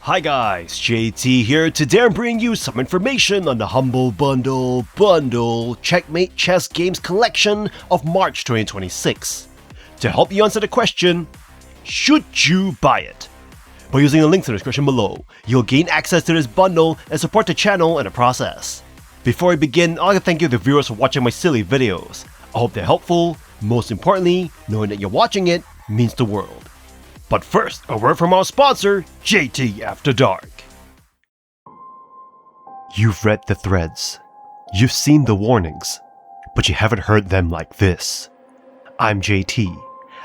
Hi guys, JT here. Today I'm bringing you some information on the Humble Bundle Checkmate Chess Games Collection of March 2026. To help you answer the question, should you buy it? By using the links in the description below, you'll gain access to this bundle and support the channel in the process. Before I begin, I'd like to thank you the viewers for watching my silly videos. I hope they're helpful. Most importantly, knowing that you're watching it means the world. But first, a word from our sponsor, JT After Dark. You've read the threads, you've seen the warnings, but you haven't heard them like this. I'm JT.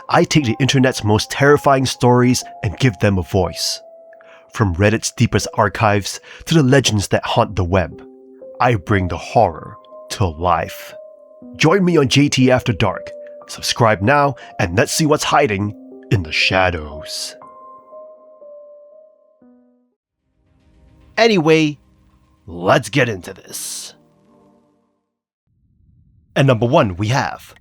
I take the internet's most terrifying stories and give them a voice. From Reddit's deepest archives to the legends that haunt the web, I bring the horror to life. Join me on JT After Dark. Subscribe now and let's see what's hiding in the shadows. Anyway, let's get into this. At number 1 we have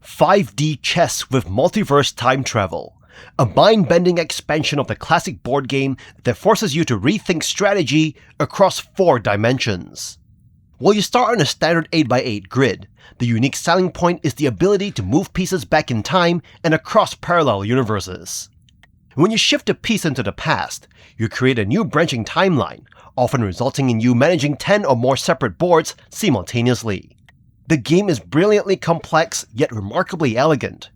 5D Chess with Multiverse Time Travel, a mind-bending expansion of the classic board game that forces you to rethink strategy across 4 dimensions. While you start on a standard 8x8 grid, the unique selling point is the ability to move pieces back in time and across parallel universes. When you shift a piece into the past, you create a new branching timeline, often resulting in you managing 10 or more separate boards simultaneously. The game is brilliantly complex yet remarkably elegant.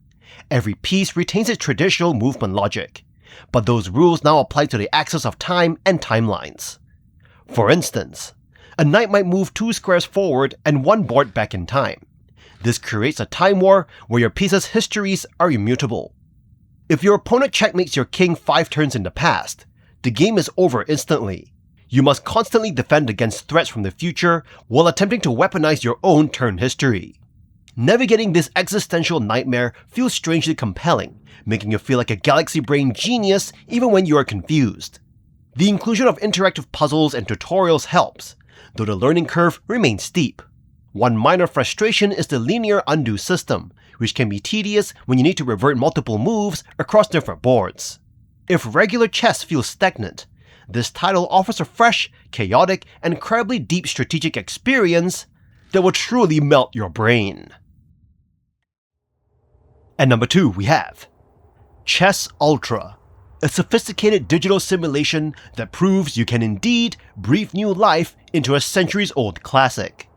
Every piece retains its traditional movement logic, but those rules now apply to the axis of time and timelines. For instance, a knight might move 2 squares forward and 1 board back in time. This creates a time war where your piece's histories are immutable. If your opponent checkmates your king 5 turns in the past, the game is over instantly. You must constantly defend against threats from the future while attempting to weaponize your own turn history. Navigating this existential nightmare feels strangely compelling, making you feel like a galaxy-brain genius even when you are confused. The inclusion of interactive puzzles and tutorials helps, though the learning curve remains steep. One minor frustration is the linear undo system, which can be tedious when you need to revert multiple moves across different boards. If regular chess feels stagnant, this title offers a fresh, chaotic, and incredibly deep strategic experience that will truly melt your brain. At number 2 we have Chess Ultra, a sophisticated digital simulation that proves you can indeed breathe new life into a centuries-old classic.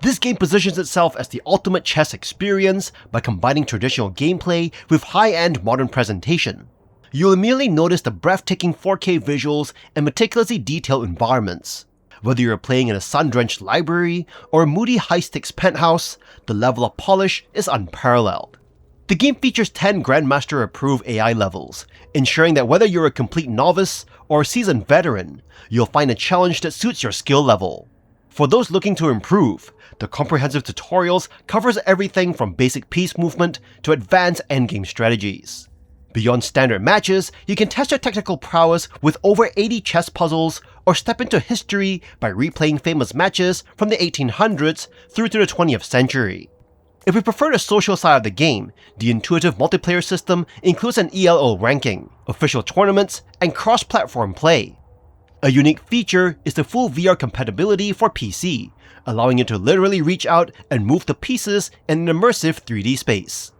This game positions itself as the ultimate chess experience by combining traditional gameplay with high-end modern presentation. You'll immediately notice the breathtaking 4K visuals and meticulously detailed environments. Whether you're playing in a sun-drenched library or a moody high-stakes penthouse, the level of polish is unparalleled. The game features 10 Grandmaster-approved AI levels, ensuring that whether you're a complete novice or a seasoned veteran, you'll find a challenge that suits your skill level. For those looking to improve, the comprehensive tutorials covers everything from basic piece movement to advanced endgame strategies. Beyond standard matches, you can test your technical prowess with over 80 chess puzzles or step into history by replaying famous matches from the 1800s through to the 20th century. If you prefer the social side of the game, the intuitive multiplayer system includes an ELO ranking, official tournaments, and cross-platform play. A unique feature is the full VR compatibility for PC, allowing you to literally reach out and move the pieces in an immersive 3D space.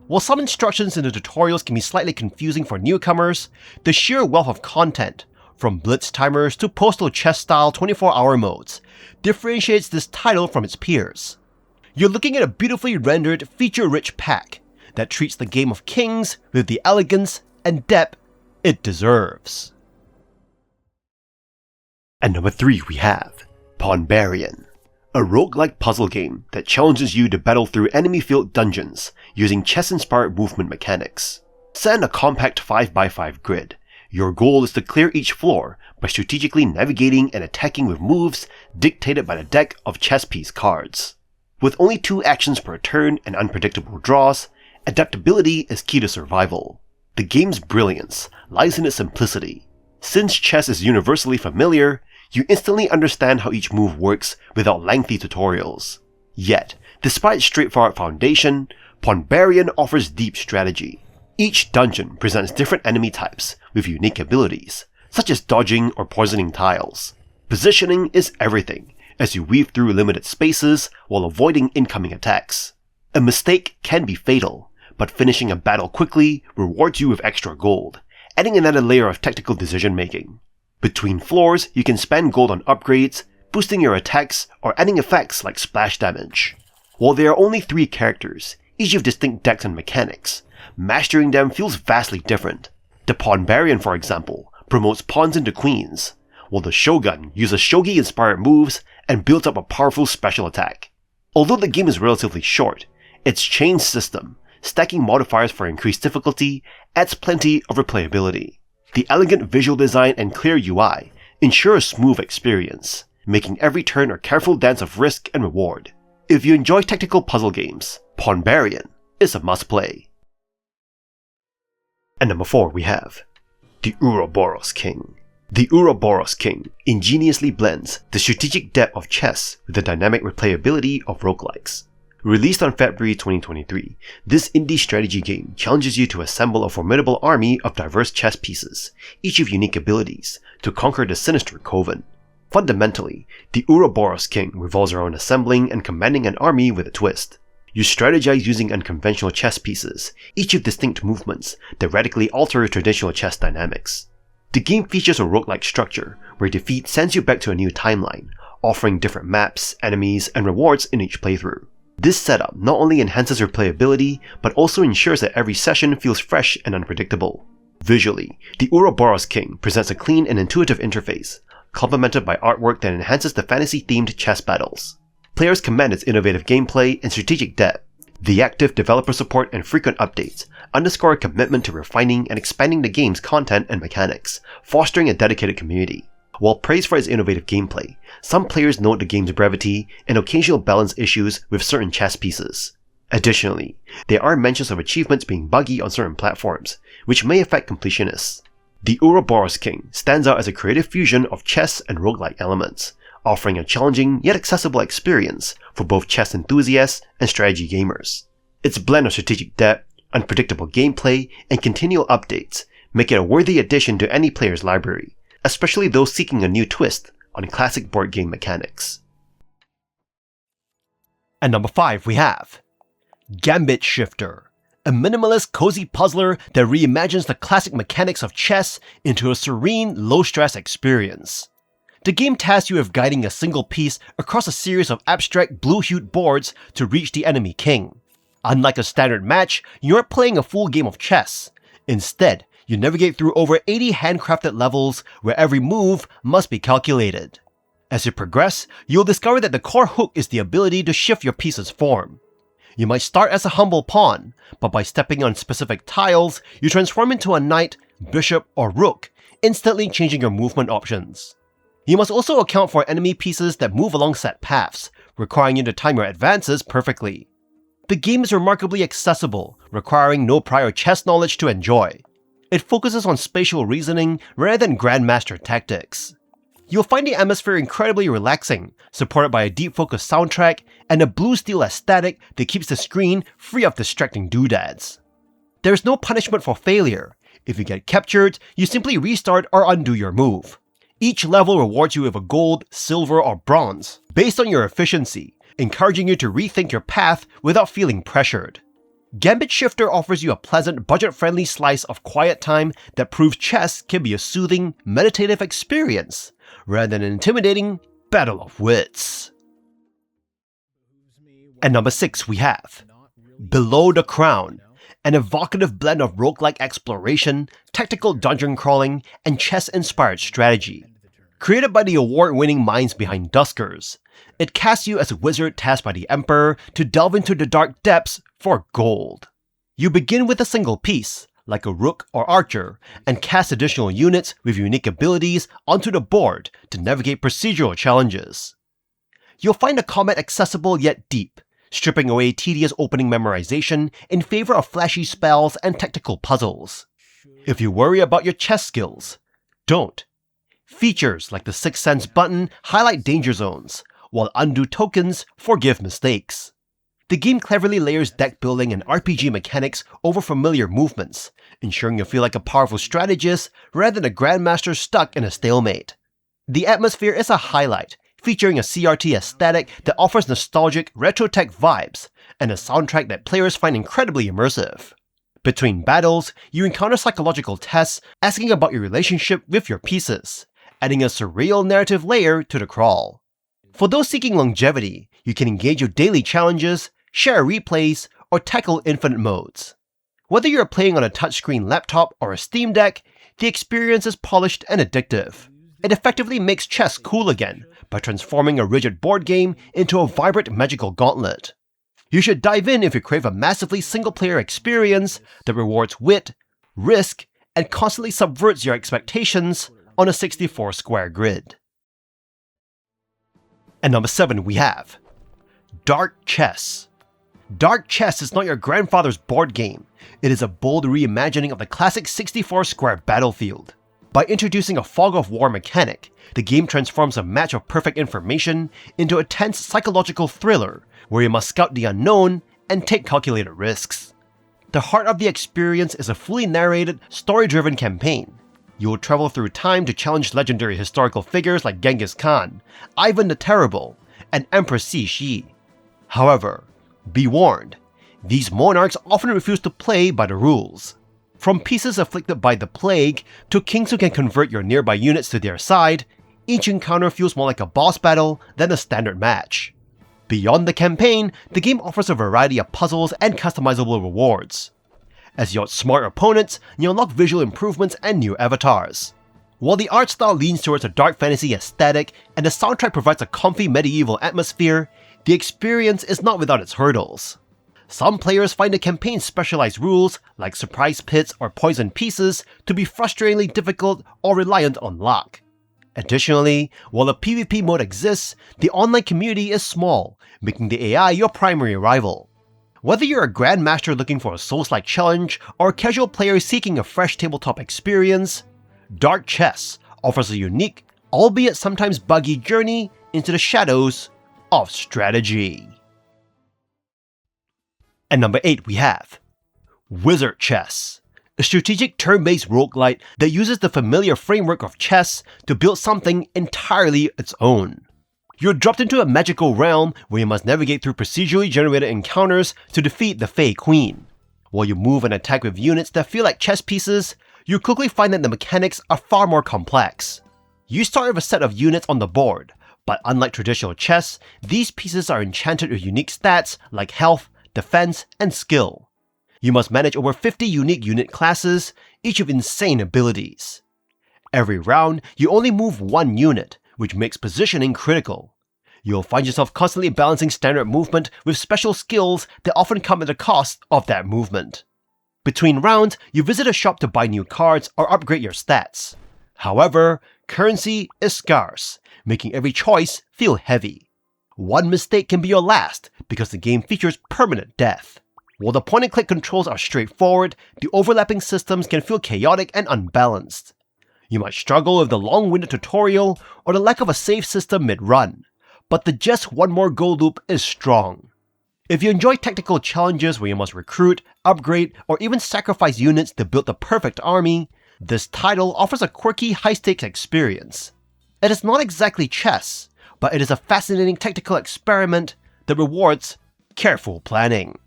While some instructions in the tutorials can be slightly confusing for newcomers, the sheer wealth of content, from blitz timers to postal chess-style 24-hour modes, differentiates this title from its peers. You're looking at a beautifully rendered, feature-rich pack that treats the game of kings with the elegance and depth it deserves. At number 3 we have Pawnbarian, a roguelike puzzle game that challenges you to battle through enemy-filled dungeons using chess-inspired movement mechanics. Set in a compact 5x5 grid, your goal is to clear each floor by strategically navigating and attacking with moves dictated by the deck of chess piece cards. With only 2 actions per turn and unpredictable draws, adaptability is key to survival. The game's brilliance lies in its simplicity. Since chess is universally familiar, you instantly understand how each move works without lengthy tutorials. Yet, despite its straightforward foundation, Pawnbarian offers deep strategy. Each dungeon presents different enemy types with unique abilities, such as dodging or poisoning tiles. Positioning is everything, as you weave through limited spaces while avoiding incoming attacks. A mistake can be fatal, but finishing a battle quickly rewards you with extra gold, adding another layer of tactical decision making. Between floors, you can spend gold on upgrades, boosting your attacks, or adding effects like splash damage. While there are only 3 characters, each with distinct decks and mechanics, mastering them feels vastly different. The Pawnbarian, for example, promotes pawns into queens, while the Shogun uses shogi-inspired moves and builds up a powerful special attack. Although the game is relatively short, its chain system, stacking modifiers for increased difficulty, adds plenty of replayability. The elegant visual design and clear UI ensure a smooth experience, making every turn a careful dance of risk and reward. If you enjoy tactical puzzle games, Pawnbarian is a must-play. And number 4 we have the Ouroboros King. The Ouroboros King ingeniously blends the strategic depth of chess with the dynamic replayability of roguelikes. Released on February 2023, this indie strategy game challenges you to assemble a formidable army of diverse chess pieces, each with unique abilities, to conquer the sinister coven. Fundamentally, the Ouroboros King revolves around assembling and commanding an army with a twist. You strategize using unconventional chess pieces, each with distinct movements that radically alter traditional chess dynamics. The game features a roguelike structure, where defeat sends you back to a new timeline, offering different maps, enemies, and rewards in each playthrough. This setup not only enhances replayability, but also ensures that every session feels fresh and unpredictable. Visually, the Ouroboros King presents a clean and intuitive interface, complemented by artwork that enhances the fantasy-themed chess battles. Players commend its innovative gameplay and strategic depth. The active developer support and frequent updates underscore a commitment to refining and expanding the game's content and mechanics, fostering a dedicated community. While praised for its innovative gameplay, some players note the game's brevity and occasional balance issues with certain chess pieces. Additionally, there are mentions of achievements being buggy on certain platforms, which may affect completionists. The Ouroboros King stands out as a creative fusion of chess and roguelike elements, offering a challenging yet accessible experience for both chess enthusiasts and strategy gamers. Its blend of strategic depth, unpredictable gameplay, and continual updates make it a worthy addition to any player's library, especially those seeking a new twist on classic board game mechanics. And number 5 we have Gambit Shifter, a minimalist cozy puzzler that reimagines the classic mechanics of chess into a serene, low-stress experience. The game tasks you with guiding a single piece across a series of abstract blue-hued boards to reach the enemy king. Unlike a standard match, you aren't playing a full game of chess. Instead, you navigate through over 80 handcrafted levels where every move must be calculated. As you progress, you'll discover that the core hook is the ability to shift your piece's form. You might start as a humble pawn, but by stepping on specific tiles, you transform into a knight, bishop, or rook, instantly changing your movement options. You must also account for enemy pieces that move along set paths, requiring you to time your advances perfectly. The game is remarkably accessible, requiring no prior chess knowledge to enjoy. It focuses on spatial reasoning rather than grandmaster tactics. You'll find the atmosphere incredibly relaxing, supported by a deep focus soundtrack and a blue steel aesthetic that keeps the screen free of distracting doodads. There is no punishment for failure. If you get captured, you simply restart or undo your move. Each level rewards you with a gold, silver, or bronze, based on your efficiency, encouraging you to rethink your path without feeling pressured. Gambit Shifter offers you a pleasant, budget-friendly slice of quiet time that proves chess can be a soothing, meditative experience, rather than an intimidating battle of wits. And number 6 we have Below the Crown, an evocative blend of roguelike exploration, tactical dungeon crawling, and chess-inspired strategy. Created by the award-winning minds behind Duskers, it casts you as a wizard tasked by the Emperor to delve into the dark depths for gold. You begin with a single piece, like a rook or archer, and cast additional units with unique abilities onto the board to navigate procedural challenges. You'll find the combat accessible yet deep, stripping away tedious opening memorization in favor of flashy spells and tactical puzzles. If you worry about your chess skills, don't. Features like the Sixth Sense button highlight danger zones, while undo tokens forgive mistakes. The game cleverly layers deck building and RPG mechanics over familiar movements, ensuring you feel like a powerful strategist rather than a grandmaster stuck in a stalemate. The atmosphere is a highlight, featuring a CRT aesthetic that offers nostalgic, retro-tech vibes, and a soundtrack that players find incredibly immersive. Between battles, you encounter psychological tests asking about your relationship with your pieces, adding a surreal narrative layer to the crawl. For those seeking longevity, you can engage with daily challenges, share replays, or tackle infinite modes. Whether you're playing on a touchscreen laptop or a Steam Deck, the experience is polished and addictive. It effectively makes chess cool again by transforming a rigid board game into a vibrant magical gauntlet. You should dive in if you crave a massively single-player experience that rewards wit, risk, and constantly subverts your expectations on a 64-square grid. And number 7 we have Dark Chess. Dark Chess is not your grandfather's board game. It is a bold reimagining of the classic 64-square battlefield. By introducing a fog of war mechanic, the game transforms a match of perfect information into a tense psychological thriller where you must scout the unknown and take calculated risks. The heart of the experience is a fully narrated, story-driven campaign. You will travel through time to challenge legendary historical figures like Genghis Khan, Ivan the Terrible, and Empress Cixi. However, be warned, these monarchs often refuse to play by the rules. From pieces afflicted by the plague to kings who can convert your nearby units to their side, each encounter feels more like a boss battle than a standard match. Beyond the campaign, the game offers a variety of puzzles and customizable rewards. As you outsmart opponents, you unlock visual improvements and new avatars. While the art style leans towards a dark fantasy aesthetic and the soundtrack provides a comfy medieval atmosphere, the experience is not without its hurdles. Some players find the campaign's specialized rules, like surprise pits or poison pieces, to be frustratingly difficult or reliant on luck. Additionally, while a PvP mode exists, the online community is small, making the AI your primary rival. Whether you're a grandmaster looking for a Souls-like challenge or a casual player seeking a fresh tabletop experience, Dark Chess offers a unique, albeit sometimes buggy journey into the shadows of strategy. And number 8 we have WizardChess, a strategic turn-based roguelite that uses the familiar framework of chess to build something entirely its own. You're dropped into a magical realm where you must navigate through procedurally generated encounters to defeat the Fey Queen. While you move and attack with units that feel like chess pieces, you quickly find that the mechanics are far more complex. You start with a set of units on the board, but unlike traditional chess, these pieces are enchanted with unique stats like health, defense, and skill. You must manage over 50 unique unit classes, each with insane abilities. Every round, you only move one unit, which makes positioning critical. You'll find yourself constantly balancing standard movement with special skills that often come at the cost of that movement. Between rounds, you visit a shop to buy new cards or upgrade your stats. However, currency is scarce, making every choice feel heavy. One mistake can be your last because the game features permanent death. While the point-and-click controls are straightforward, the overlapping systems can feel chaotic and unbalanced. You might struggle with the long-winded tutorial or the lack of a save system mid-run, but the just one more go loop is strong. If you enjoy tactical challenges where you must recruit, upgrade, or even sacrifice units to build the perfect army, this title offers a quirky high-stakes experience. It is not exactly chess, but it is a fascinating tactical experiment that rewards careful planning.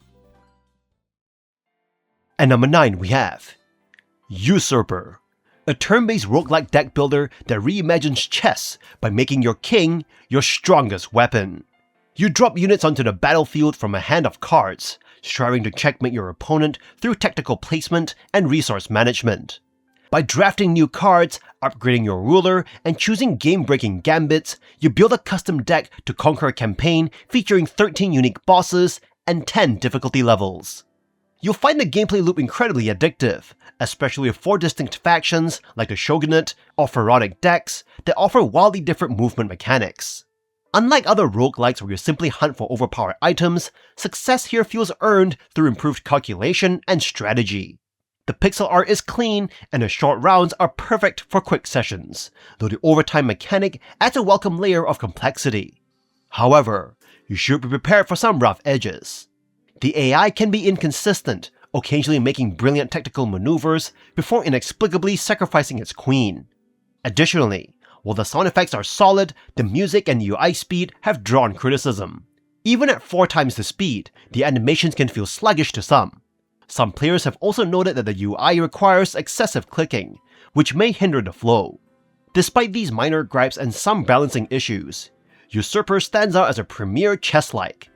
And number 9 we have Usurper, a turn-based roguelike deck builder that reimagines chess by making your king your strongest weapon. You drop units onto the battlefield from a hand of cards, striving to checkmate your opponent through tactical placement and resource management. By drafting new cards, upgrading your ruler, and choosing game-breaking gambits, you build a custom deck to conquer a campaign featuring 13 unique bosses and 10 difficulty levels. You'll find the gameplay loop incredibly addictive, especially with 4 distinct factions like the Shogunate or Pharaonic decks that offer wildly different movement mechanics. Unlike other roguelikes where you simply hunt for overpowered items, success here feels earned through improved calculation and strategy. The pixel art is clean, and the short rounds are perfect for quick sessions, though the overtime mechanic adds a welcome layer of complexity. However, you should be prepared for some rough edges. The AI can be inconsistent, occasionally making brilliant tactical maneuvers before inexplicably sacrificing its queen. Additionally, while the sound effects are solid, the music and UI speed have drawn criticism. Even at 4 times the speed, the animations can feel sluggish to some. Some players have also noted that the UI requires excessive clicking, which may hinder the flow. Despite these minor gripes and some balancing issues, Usurper stands out as a premier chess-like.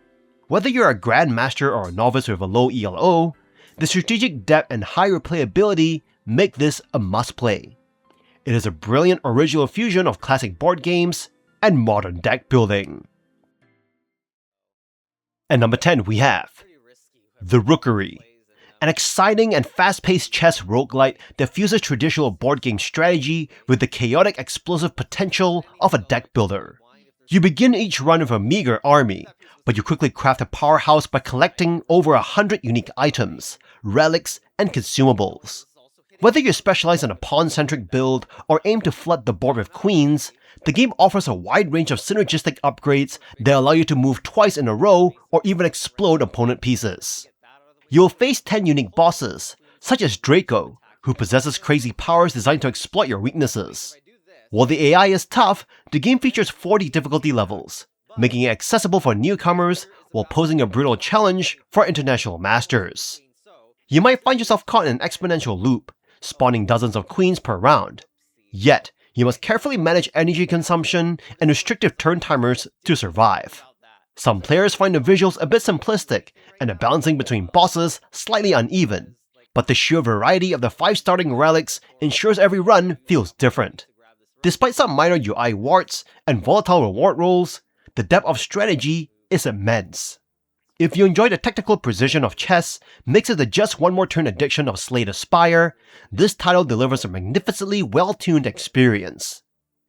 Whether you're a grandmaster or a novice with a low ELO, the strategic depth and high replayability make this a must-play. It is a brilliant original fusion of classic board games and modern deck building. At number 10 we have the Rookery, an exciting and fast-paced chess roguelite that fuses traditional board game strategy with the chaotic explosive potential of a deck builder. You begin each run with a meager army, but you quickly craft a powerhouse by collecting over 100 unique items, relics, and consumables. Whether you specialize in a pawn-centric build or aim to flood the board with queens, the game offers a wide range of synergistic upgrades that allow you to move twice in a row or even explode opponent pieces. You'll face 10 unique bosses, such as Draco, who possesses crazy powers designed to exploit your weaknesses. While the AI is tough, the game features 40 difficulty levels, making it accessible for newcomers while posing a brutal challenge for international masters. You might find yourself caught in an exponential loop, spawning dozens of queens per round. Yet, you must carefully manage energy consumption and restrictive turn timers to survive. Some players find the visuals a bit simplistic and the balancing between bosses slightly uneven, but the sheer variety of the 5 starting relics ensures every run feels different. Despite some minor UI warts and volatile reward rolls, the depth of strategy is immense. If you enjoy the technical precision of chess mixed with the just one more turn addiction of Slay the Spire, this title delivers a magnificently well-tuned experience.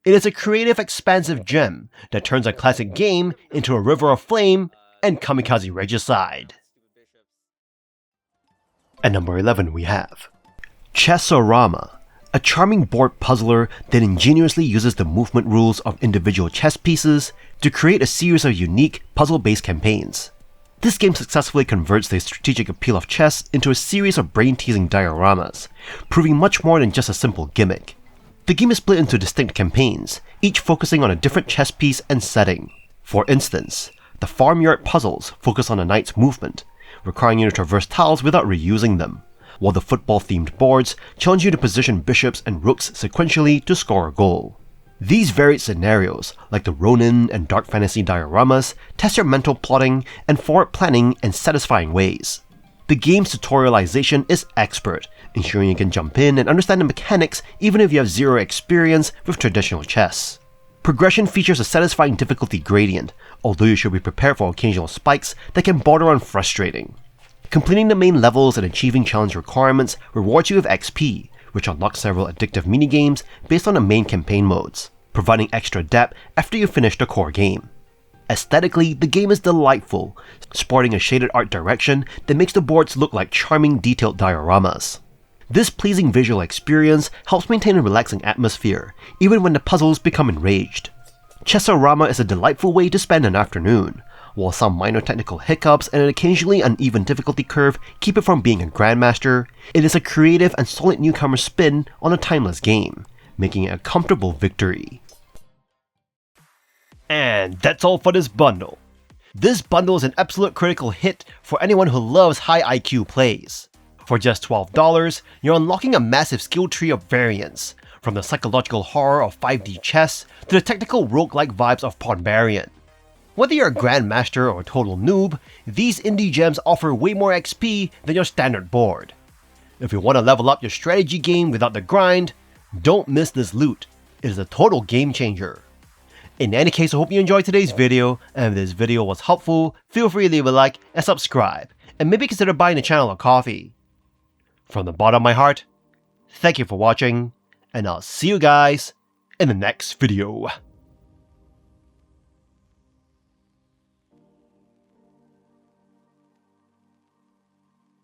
It is a creative, expansive gem that turns a classic game into a river of flame and kamikaze regicide. At number 11 we have Chessarama, a charming board puzzler that ingeniously uses the movement rules of individual chess pieces to create a series of unique puzzle-based campaigns. This game successfully converts the strategic appeal of chess into a series of brain-teasing dioramas, proving much more than just a simple gimmick. The game is split into distinct campaigns, each focusing on a different chess piece and setting. For instance, the farmyard puzzles focus on a knight's movement, requiring you to traverse tiles without reusing them, while the football-themed boards challenge you to position bishops and rooks sequentially to score a goal. These varied scenarios, like the Ronin and Dark Fantasy dioramas, test your mental plotting and forward planning in satisfying ways. The game's tutorialization is expert, ensuring you can jump in and understand the mechanics even if you have zero experience with traditional chess. Progression features a satisfying difficulty gradient, although you should be prepared for occasional spikes that can border on frustrating. Completing the main levels and achieving challenge requirements rewards you with XP, which unlocks several addictive minigames based on the main campaign modes, providing extra depth after you finish the core game. Aesthetically, the game is delightful, sporting a shaded art direction that makes the boards look like charming detailed dioramas. This pleasing visual experience helps maintain a relaxing atmosphere, even when the puzzles become enraged. Chessarama is a delightful way to spend an afternoon, while some minor technical hiccups and an occasionally uneven difficulty curve keep it from being a grandmaster. It is a creative and solid newcomer spin on a timeless game, making it a comfortable victory. And that's all for this bundle. This bundle is an absolute critical hit for anyone who loves high IQ plays. For just $12, you're unlocking a massive skill tree of variants, from the psychological horror of 5D chess to the technical roguelike vibes of Pawnbarian. Whether you're a grandmaster or a total noob, these indie gems offer way more XP than your standard board. If you want to level up your strategy game without the grind, don't miss this loot. It is a total game changer. In any case, I hope you enjoyed today's video, and if this video was helpful, feel free to leave a like and subscribe, and maybe consider buying the channel a coffee. From the bottom of my heart, thank you for watching, and I'll see you guys in the next video.